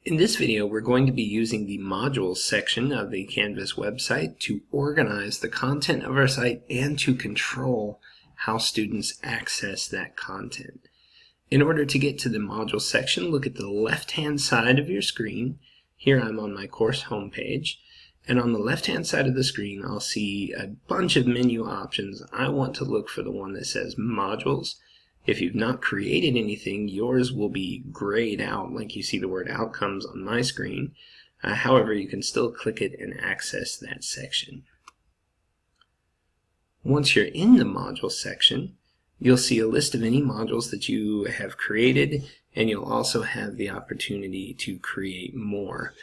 In this video, we're going to be using the modules section of the Canvas website to organize the content of our site and to control how students access that content. In order to get to the modules section, look at the left-hand side of your screen. Here I'm on my course homepage, and on the left-hand side of the screen, I'll see a bunch of menu options. I want to look for the one that says modules. If you've not created anything, yours will be grayed out like you see the word outcomes on my screen. However, you can still click it and access that section. Once you're in the modules section, you'll see a list of any modules that you have created, and you'll also have the opportunity to create more.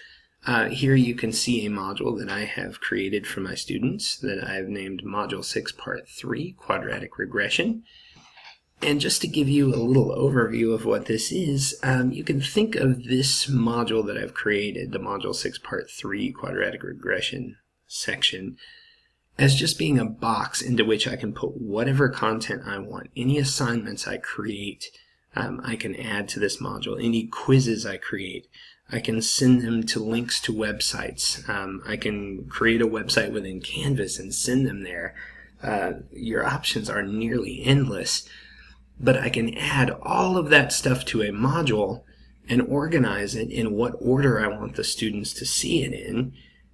Here you can see a module that I have created for my students that I've named Module 6 Part 3, Quadratic Regression. And just to give you a little overview of what this is, you can think of this module that I've created, the Module 6 Part 3 Quadratic Regression section, as just being a box into which I can put whatever content I want. Any assignments I create, I can add to this module. Any quizzes I create, I can send them to links to websites. I can create a website within Canvas and send them there. Your options are nearly endless. But I can add all of that stuff to a module and organize it in what order I want the students to see it in,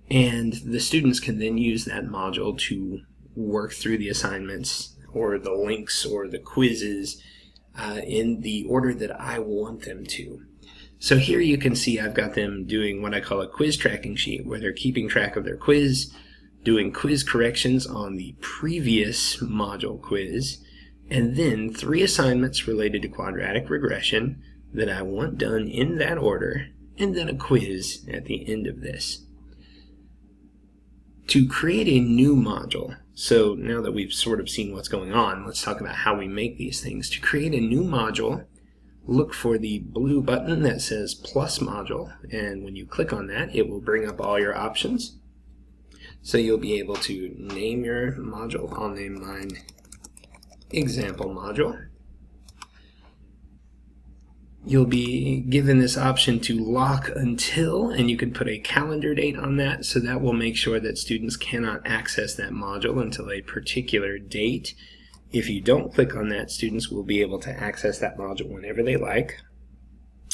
and the students can then use that module to work through the assignments or the links or the quizzes in the order that I want them to. So here you can see I've got them doing what I call a quiz tracking sheet, where they're keeping track of their quiz, doing quiz corrections on the previous module quiz, and then 3 assignments related to quadratic regression that I want done in that order, and then a quiz at the end of this. To create a new module, so now that we've sort of seen what's going on, let's talk about how we make these things. To create a new module, look for the blue button that says plus module, and when you click on that, it will bring up all your options. So you'll be able to name your module. I'll name mine example module. You'll be given this option to lock until, and you can put a calendar date on that, so that will make sure that students cannot access that module until a particular date. If you don't click on that, students will be able to access that module whenever they like.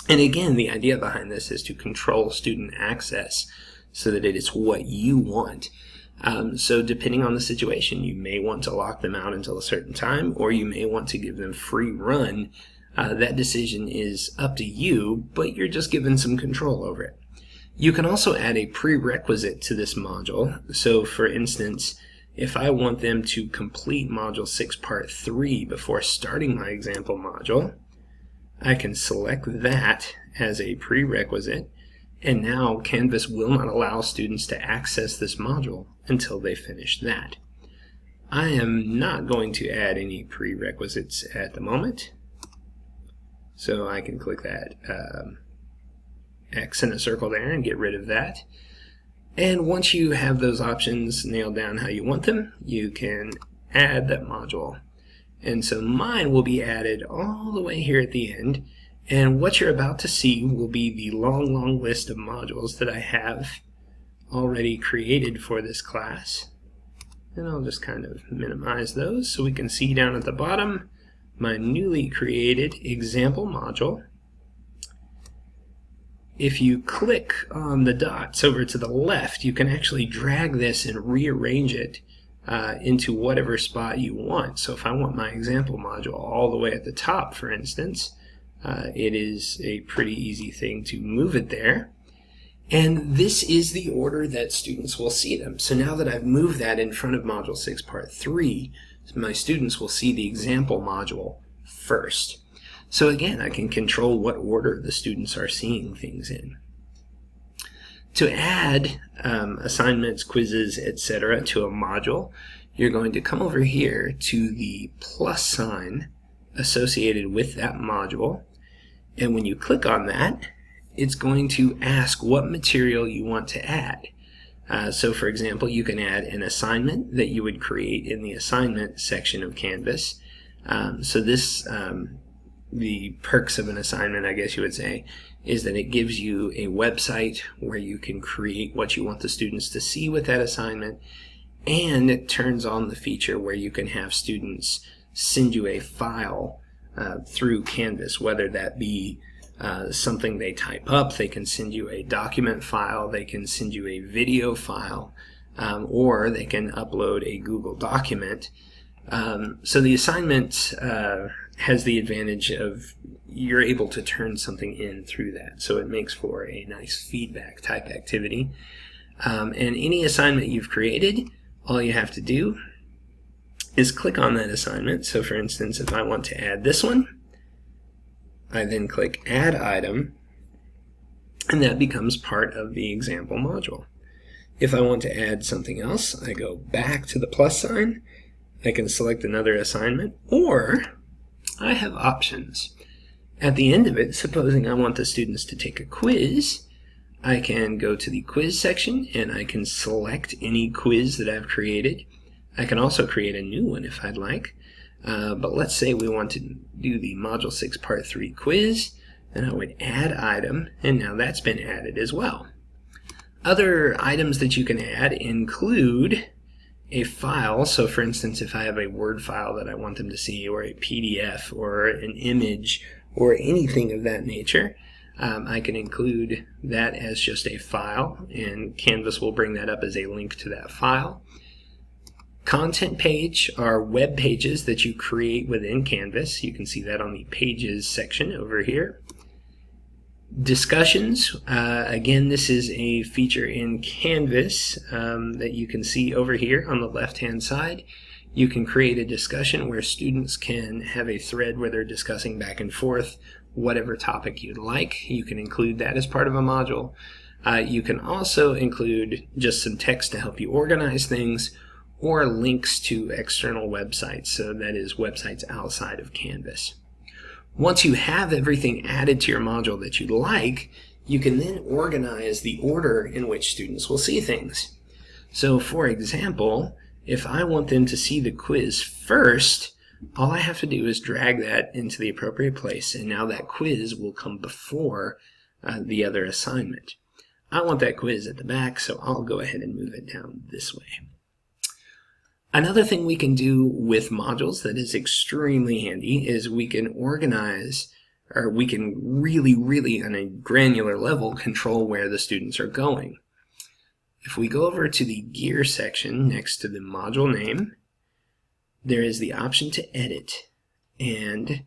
And again, the idea behind this is to control student access so that it is what you want. So depending on the situation, you may want to lock them out until a certain time, or you may want to give them free run. That decision is up to you, but you're just given some control over it. You can also add a prerequisite to this module. So for instance, if I want them to complete Module 6 Part 3 before starting my example module, I can select that as a prerequisite. And now Canvas will not allow students to access this module until they finish that. I am not going to add any prerequisites at the moment, so I can click that X in a circle there and get rid of that. And once you have those options nailed down how you want them, you can add that module. And so mine will be added all the way here at the end. And what you're about to see will be the long list of modules that I have already created for this class. And I'll just kind of minimize those so we can see down at the bottom my newly created example module. If you click on the dots over to the left, you can actually drag this and rearrange it into whatever spot you want. So if I want my example module all the way at the top, for instance, it is a pretty easy thing to move it there. And this is the order that students will see them. So now that I've moved that in front of Module 6 Part 3, my students will see the example module first. So again, I can control what order the students are seeing things in. To add assignments, quizzes, etc. to a module, you're going to come over here to the plus sign associated with that module. And when you click on that, it's going to ask what material you want to add. So for example, you can add an assignment that you would create in the assignment section of Canvas. So this the perks of an assignment, I guess you would say, is that it gives you a website where you can create what you want the students to see with that assignment, and it turns on the feature where you can have students send you a file through Canvas, whether that be something they type up. They can send you a document file, they can send you a video file, or they can upload a Google document. So the assignment has the advantage of you're able to turn something in through that. So it makes for a nice feedback type activity. And any assignment you've created, all you have to do is click on that assignment. So for instance, if I want to add this one, I then click Add Item, and that becomes part of the example module. If I want to add something else, I go back to the plus sign. I can select another assignment, or I have options. At the end of it, supposing I want the students to take a quiz, I can go to the quiz section and I can select any quiz that I've created. I can also create a new one if I'd like. But let's say we want to do the Module 6 Part 3 quiz, and I would add item, and now that's been added as well. Other items that you can add include a file. So for instance, if I have a Word file that I want them to see, or a PDF, or an image, or anything of that nature, I can include that as just a file, and Canvas will bring that up as a link to that file. Content page are web pages that you create within Canvas. You can see that on the Pages section over here. Discussions, again, this is a feature in Canvas that you can see over here on the left-hand side. You can create a discussion where students can have a thread where they're discussing back and forth whatever topic you'd like. You can include that as part of a module. You can also include just some text to help you organize things, or links to external websites, so that is websites outside of Canvas. Once you have everything added to your module that you'd like, you can then organize the order in which students will see things. So for example, if I want them to see the quiz first, all I have to do is drag that into the appropriate place, and now that quiz will come before the other assignment. I want that quiz at the back, so I'll go ahead and move it down this way. Another thing we can do with modules that is extremely handy is we can organize, or we can really on a granular level control where the students are going. If we go over to the gear section next to the module name, there is the option to edit, and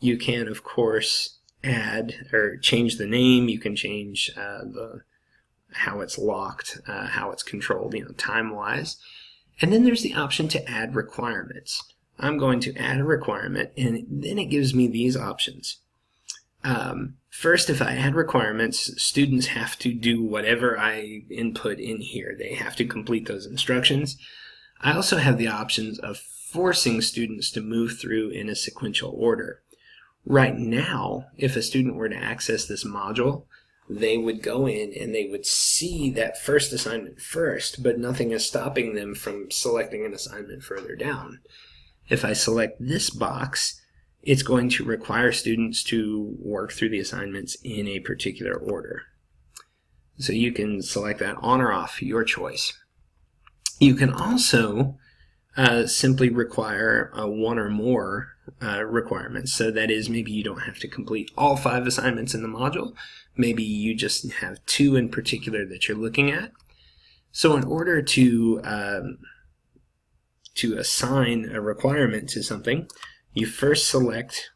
you can of course add or change the name. You can change how it's locked, how it's controlled, time-wise. And then there's the option to add requirements. I'm going to add a requirement, and then it gives me these options. First, if I add requirements, students have to do whatever I input in here. They have to complete those instructions. I also have the options of forcing students to move through in a sequential order. Right now, if a student were to access this module, they would go in and they would see that first assignment first, but nothing is stopping them from selecting an assignment further down. If I select this box, it's going to require students to work through the assignments in a particular order. So you can select that on or off, your choice. You can also simply require one or more requirements. So that is, maybe you don't have to complete all 5 assignments in the module. Maybe you just have 2 in particular that you're looking at. So in order to assign a requirement to something, you first select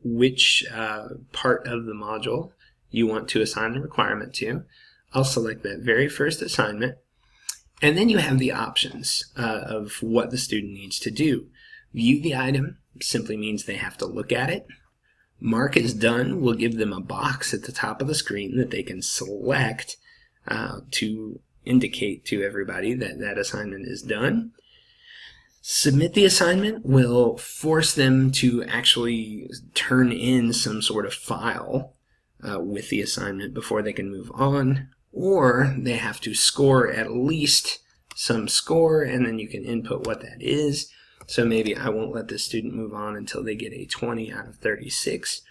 which part of the module you want to assign the requirement to. I'll select that very first assignment, and then you have the options of what the student needs to do. View the item simply means they have to look at it. Mark as done will give them a box at the top of the screen that they can select to indicate to everybody that that assignment is done. Submit the assignment will force them to actually turn in some sort of file with the assignment before they can move on, or they have to score at least some score, and then you can input what that is. So maybe I won't let this student move on until they get a 20 out of 36.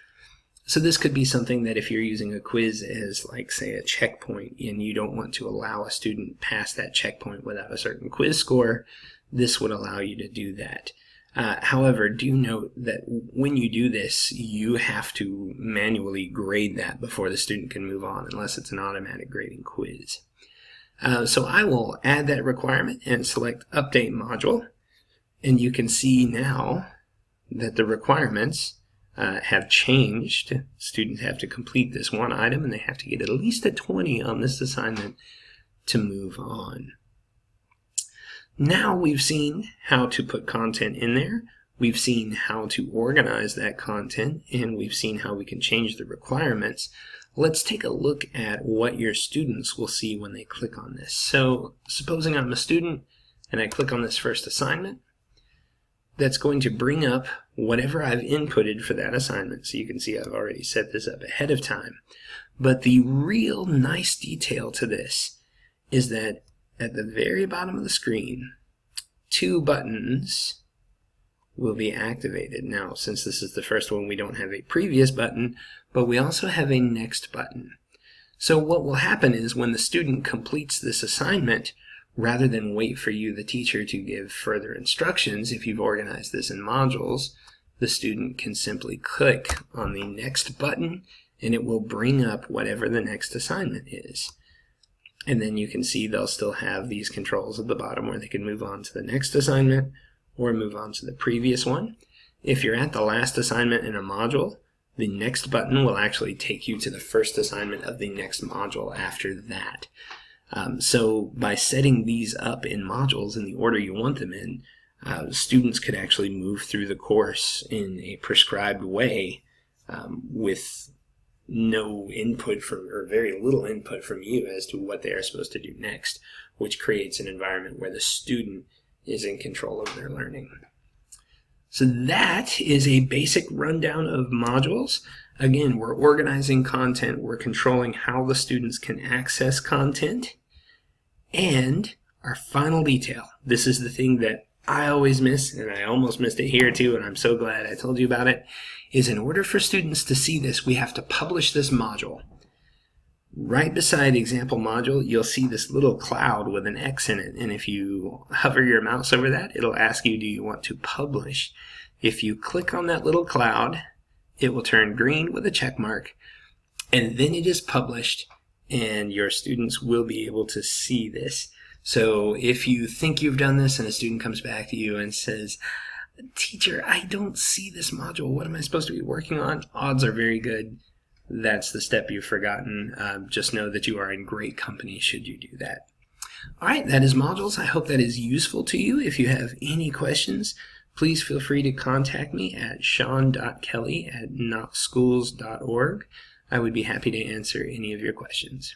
So this could be something that if you're using a quiz as, like, say, a checkpoint, and you don't want to allow a student past that checkpoint without a certain quiz score, this would allow you to do that. However, do note that when you do this, you have to manually grade that before the student can move on, unless it's an automatic grading quiz. So I will add that requirement and select Update Module, and you can see now that the requirements have changed. Students have to complete this one item, and they have to get at least a 20 on this assignment to move on. Now we've seen how to put content in there, we've seen how to organize that content, and we've seen how we can change the requirements. Let's take a look at what your students will see when they click on this. So supposing I'm a student and I click on this first assignment, that's going to bring up whatever I've inputted for that assignment. So you can see I've already set this up ahead of time. But the real nice detail to this is that at the very bottom of the screen, 2 buttons will be activated. Now, since this is the first one, we don't have a previous button, but we also have a next button. So what will happen is when the student completes this assignment, rather than wait for you, the teacher, to give further instructions, if you've organized this in modules, the student can simply click on the next button and it will bring up whatever the next assignment is. And then you can see they'll still have these controls at the bottom where they can move on to the next assignment or move on to the previous one. If you're at the last assignment in a module, the next button will actually take you to the first assignment of the next module after that. So by setting these up in modules in the order you want them in, students could actually move through the course in a prescribed way with no input or very little input from you as to what they are supposed to do next, which creates an environment where the student is in control of their learning. So that is a basic rundown of modules. Again, we're organizing content, we're controlling how the students can access content, and our final detail. This is the thing that I always miss, and I almost missed it here too, and I'm so glad I told you about it, is in order for students to see this, we have to publish this module. Right beside example module, you'll see this little cloud with an X in it, and if you hover your mouse over that, it'll ask you, do you want to publish? If you click on that little cloud, it will turn green with a check mark, and then it is published, and your students will be able to see this. So if you think you've done this and a student comes back to you and says, teacher, I don't see this module, what am I supposed to be working on? Odds are very good that's the step you've forgotten. Just know that you are in great company should you do that. All right, that is modules. I hope that is useful to you. If you have any questions, please feel free to contact me at sean.kelly@knoxschools.org. I would be happy to answer any of your questions.